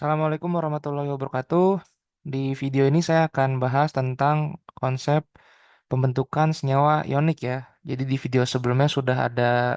Assalamualaikum warahmatullahi wabarakatuh. Di video ini saya akan bahas tentang konsep pembentukan senyawa ionik ya. Jadi di video sebelumnya sudah ada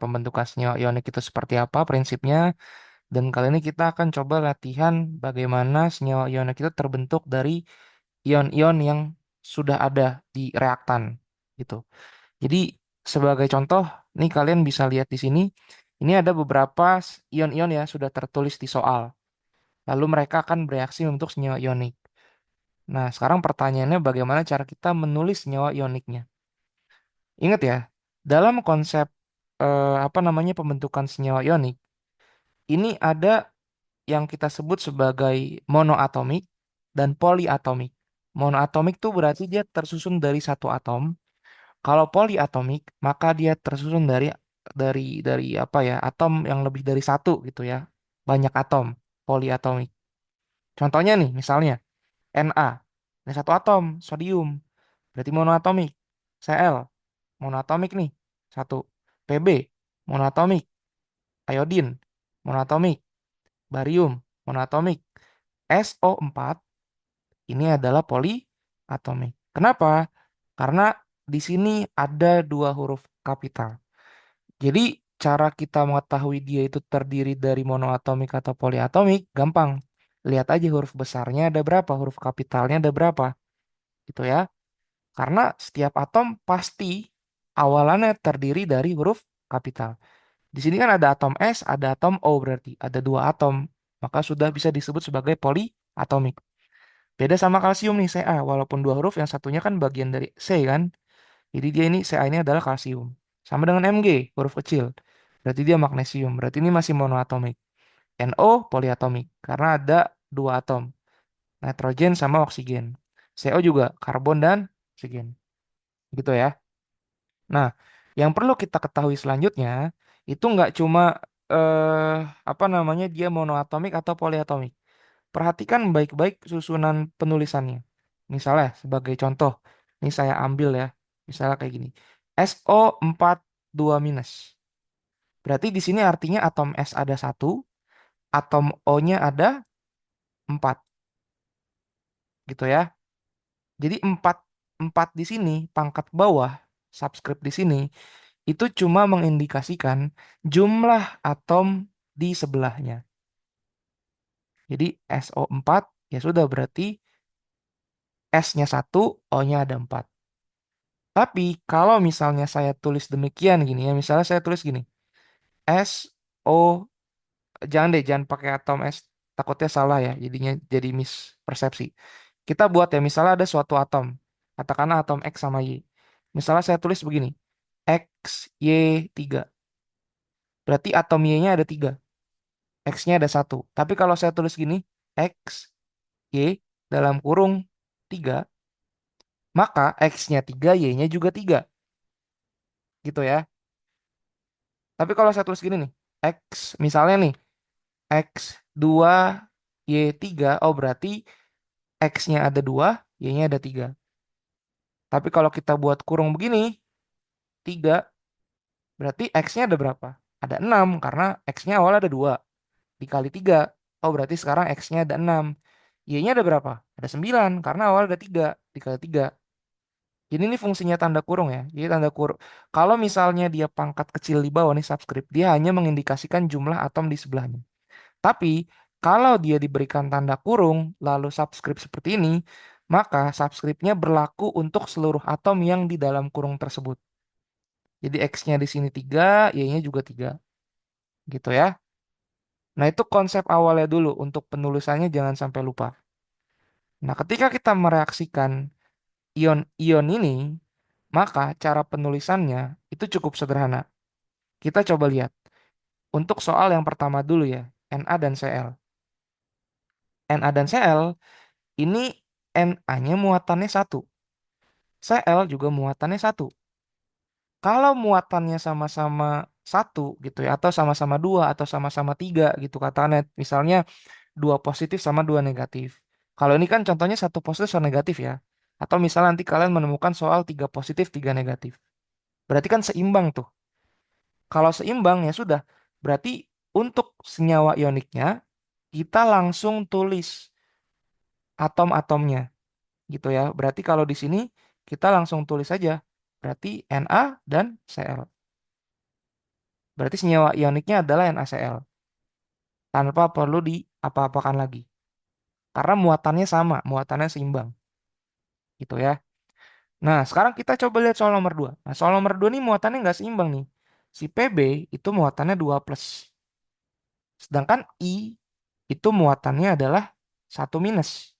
pembentukan senyawa ionik itu seperti apa prinsipnya. Dan kali ini kita akan coba latihan bagaimana senyawa ionik itu terbentuk dari ion-ion yang sudah ada di reaktan gitu. Jadi sebagai contoh, nih kalian bisa lihat di sini. Ini ada beberapa ion-ion ya sudah tertulis di soal. Lalu mereka akan bereaksi membentuk senyawa ionik. Nah, sekarang pertanyaannya bagaimana cara kita menulis senyawa ioniknya? Ingat ya, dalam konsep apa namanya pembentukan senyawa ionik, ini ada yang kita sebut sebagai monoatomik dan poliatomik. Monoatomik itu berarti dia tersusun dari satu atom. Kalau poliatomik, maka dia tersusun dari apa ya, atom yang lebih dari satu gitu ya. Banyak atom, poliatomik. Contohnya nih, misalnya Na. Ini satu atom, sodium. Berarti monoatomik. Cl, monoatomik nih. Satu. Pb, monoatomik. Iodin, monoatomik. Barium, monoatomik. SO4, ini adalah poliatomik. Kenapa? Karena di sini ada dua huruf kapital. Jadi cara kita mengetahui dia itu terdiri dari monoatomik atau poliatomik, gampang. Lihat aja huruf besarnya ada berapa, huruf kapitalnya ada berapa, gitu ya. Karena setiap atom pasti awalannya terdiri dari huruf kapital. Di sini kan ada atom S, ada atom O berarti ada dua atom, maka sudah bisa disebut sebagai poliatomik. Beda sama kalsium nih Ca, walaupun dua huruf, yang satunya kan bagian dari C kan. Jadi dia ini Ca ini adalah kalsium. Sama dengan Mg, huruf kecil. Berarti dia magnesium. Berarti ini masih monoatomik. No poliatomik karena ada dua atom, nitrogen sama oksigen. Co juga karbon dan oksigen. Gitu ya. Nah, yang perlu kita ketahui selanjutnya itu nggak cuma eh, apa namanya dia monoatomik atau poliatomik. Perhatikan baik-baik susunan penulisannya. Misalnya sebagai contoh, ini saya ambil ya. Misalnya kayak gini. SO42-. Berarti di sini artinya atom S ada satu, atom O-nya ada 4, gitu ya. Jadi 4 4 di sini pangkat bawah subscript di sini itu cuma mengindikasikan jumlah atom di sebelahnya. Jadi SO4 ya sudah berarti S-nya satu, O-nya ada 4. Tapi kalau misalnya saya tulis demikian gini ya, misalnya saya tulis gini, SO, jangan deh, jangan pakai atom S, takutnya salah ya, jadinya jadi mispersepsi. Kita buat ya, misalnya ada suatu atom, katakanlah atom X sama Y. Misalnya saya tulis begini, XY3. Berarti atom Y-nya ada 3. X-nya ada satu. Tapi kalau saya tulis gini, X, Y, dalam kurung 3, maka X-nya 3, Y-nya juga 3. Gitu ya. Tapi kalau saya tulis gini nih, X, misalnya nih, X2, Y3, oh berarti X-nya ada 2, Y-nya ada 3. Tapi kalau kita buat kurung begini, 3, berarti X-nya ada berapa? Ada 6, karena X-nya awal ada 2. Dikali 3, oh berarti sekarang X-nya ada 6. Y-nya ada berapa? Ada 9, karena awal ada 3. Dikali 3. Jadi ini fungsinya tanda kurung ya. Jadi tanda kurung. Kalau misalnya dia pangkat kecil di bawah nih subscript, dia hanya mengindikasikan jumlah atom di sebelahnya. Tapi kalau dia diberikan tanda kurung lalu subscript seperti ini, maka subscriptnya berlaku untuk seluruh atom yang di dalam kurung tersebut. Jadi X-nya di sini 3, Y-nya juga 3. Gitu ya. Nah, itu konsep awalnya dulu. Untuk penulisannya jangan sampai lupa. Nah, ketika kita mereaksikan ion-ion ini, maka cara penulisannya itu cukup sederhana. Kita coba lihat. Untuk soal yang pertama dulu ya, Na dan Cl. Na dan Cl ini Na-nya muatannya satu. Cl juga muatannya satu. Kalau muatannya sama-sama satu gitu ya, atau sama-sama dua, atau sama-sama tiga gitu katanya, misalnya dua positif sama dua negatif. Kalau ini kan contohnya satu positif satu negatif ya. Atau misalnya nanti kalian menemukan soal tiga positif tiga negatif. Berarti kan seimbang tuh. Kalau seimbang ya sudah, berarti untuk senyawa ioniknya kita langsung tulis atom-atomnya gitu ya. Berarti kalau di sini kita langsung tulis saja. Berarti Na dan Cl. Berarti senyawa ioniknya adalah NaCl tanpa perlu diapa-apakan lagi. Karena muatannya sama, muatannya seimbang gitu ya. Nah, sekarang kita coba lihat soal nomor 2. Nah, soal nomor 2 nih muatannya nggak seimbang nih. Si Pb itu muatannya 2 plus. Sedangkan I itu muatannya adalah 1 minus.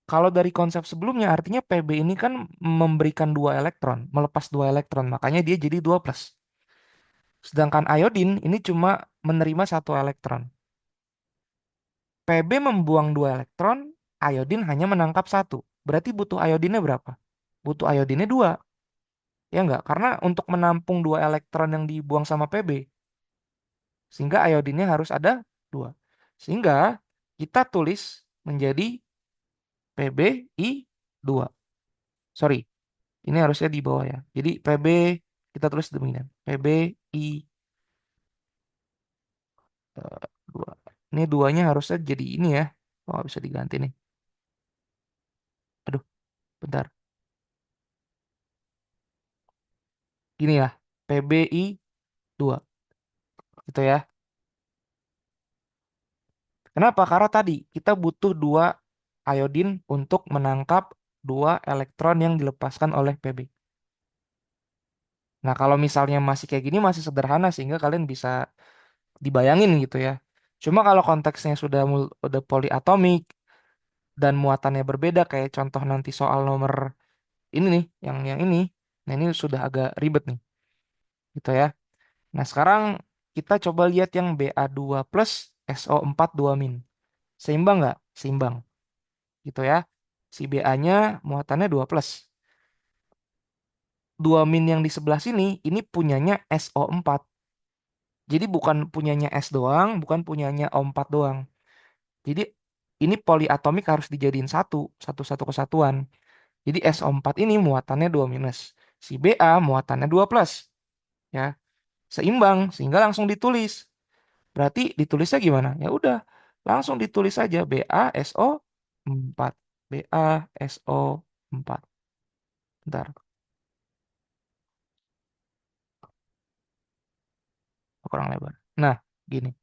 Kalau dari konsep sebelumnya artinya Pb ini kan memberikan 2 elektron, melepas 2 elektron, makanya dia jadi 2 plus. Sedangkan iodin ini cuma menerima 1 elektron. Pb membuang 2 elektron, iodin hanya menangkap 1. Berarti butuh iodinnya berapa? Butuh iodinnya 2. Ya enggak? Karena untuk menampung 2 elektron yang dibuang sama Pb, sehingga iodinnya harus ada 2. Sehingga kita tulis menjadi PbI2. Sorry, ini harusnya di bawah ya. Jadi Pb kita tulis demikian. PbI2. Ini duanya harusnya jadi ini ya. Oh, nggak bisa diganti nih. Aduh, bentar. Gini ya. PbI2. Gitu ya. Kenapa? Karena tadi kita butuh 2 iodin untuk menangkap 2 elektron yang dilepaskan oleh Pb. Nah, kalau misalnya masih kayak gini masih sederhana sehingga kalian bisa dibayangin gitu ya. Cuma kalau konteksnya udah poliatomik dan muatannya berbeda kayak contoh nanti soal nomor ini nih, yang ini. Nah, ini sudah agak ribet nih, gitu ya. Nah, sekarang kita coba lihat yang Ba2 plus SO4 2 min. Seimbang nggak? Seimbang, gitu ya. Si Ba-nya muatannya 2 plus. 2 min yang di sebelah sini ini punyanya SO4. Jadi bukan punyanya S doang, bukan punyanya O4 doang. Jadi ini poliatomik harus dijadiin satu kesatuan. Jadi SO4 ini muatannya 2 minus. Si Ba muatannya 2 plus. Ya, seimbang sehingga langsung ditulis. Berarti ditulisnya gimana? Ya udah, langsung ditulis saja BaSO4. BaSO4. Bentar, kurang lebar. Nah, gini.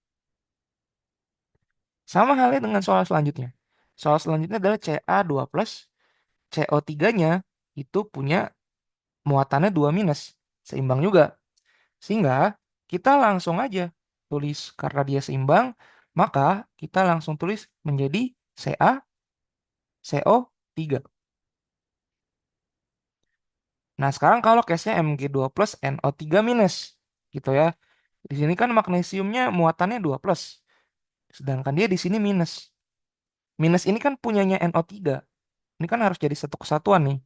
Sama halnya dengan soal selanjutnya. Soal selanjutnya adalah Ca2 plus. CO3-nya itu punya muatannya 2 minus. Seimbang juga. Sehingga kita langsung aja tulis karena dia seimbang, maka kita langsung tulis menjadi CaCO3. Nah, sekarang kalau case-nya Mg2 plus NO3 minus gitu ya. Di sini kan magnesiumnya muatannya 2 plus, sedangkan dia di sini minus. Minus ini kan punyanya NO3. Ini kan harus jadi satu kesatuan nih.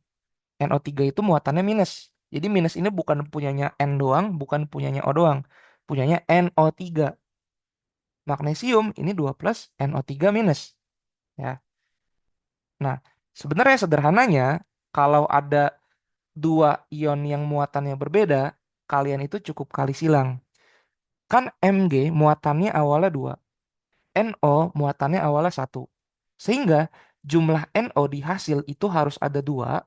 NO3 itu muatannya minus. Jadi minus ini bukan punyanya N doang, bukan punyanya O doang. Punyanya NO3. Magnesium ini 2 plus, NO3 minus. Ya. Nah, sebenarnya sederhananya, kalau ada 2 ion yang muatannya berbeda, kalian itu cukup kali silang. Kan Mg muatannya awalnya 2, NO muatannya awalnya 1. Sehingga jumlah NO di hasil itu harus ada 2,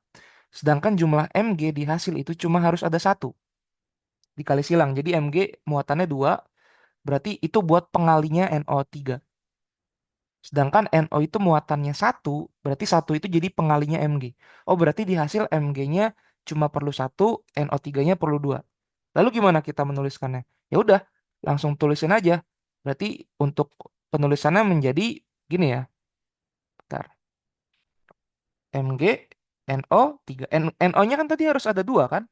sedangkan jumlah Mg di hasil itu cuma harus ada 1. Dikali silang. Jadi Mg muatannya 2, berarti itu buat pengalinya NO3. Sedangkan NO itu muatannya 1, berarti 1 itu jadi pengalinya Mg. Oh, berarti di hasil Mg-nya cuma perlu 1, NO3-nya perlu 2. Lalu gimana kita menuliskannya? Ya udah, langsung tulisin aja. Berarti untuk penulisannya menjadi gini ya. Bentar. Mg NO3. NO-nya kan tadi harus ada 2 kan?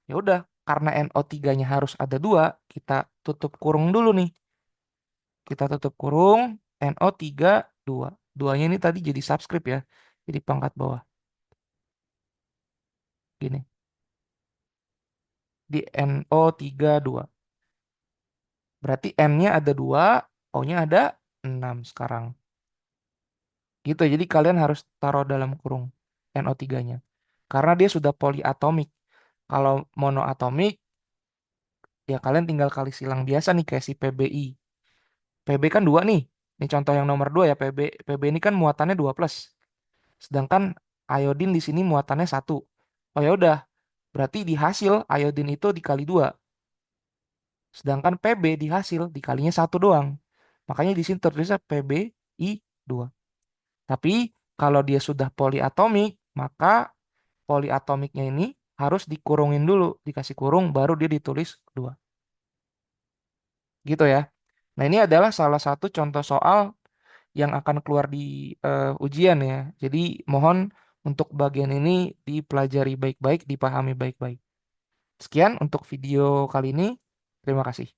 Ya udah, karena NO3-nya harus ada 2, kita tutup kurung dulu nih. Kita tutup kurung NO3 2. Duanya ini tadi jadi subscript ya. Jadi pangkat bawah. Gini. Di NO32. Berarti N-nya ada 2, O-nya ada 6 sekarang. Gitu. Jadi kalian harus taruh dalam kurung NO3-nya. Karena dia sudah poliatomik. Kalau monoatomik, ya kalian tinggal kali silang biasa nih kayak si PBI. PB kan 2 nih. Ini contoh yang nomor 2 ya, Pb. Pb ini kan muatannya 2 plus. Sedangkan iodin di sini muatannya 1. Oh ya udah, berarti di hasil iodin itu dikali 2. Sedangkan Pb di hasil dikalinya 1 doang. Makanya di sini tertulisnya PbI2. Tapi kalau dia sudah poliatomik, maka poliatomiknya ini harus dikurungin dulu, dikasih kurung baru dia ditulis 2. Gitu ya. Nah, ini adalah salah satu contoh soal yang akan keluar di ujian ya. Jadi mohon untuk bagian ini dipelajari baik-baik, dipahami baik-baik. Sekian untuk video kali ini. Terima kasih.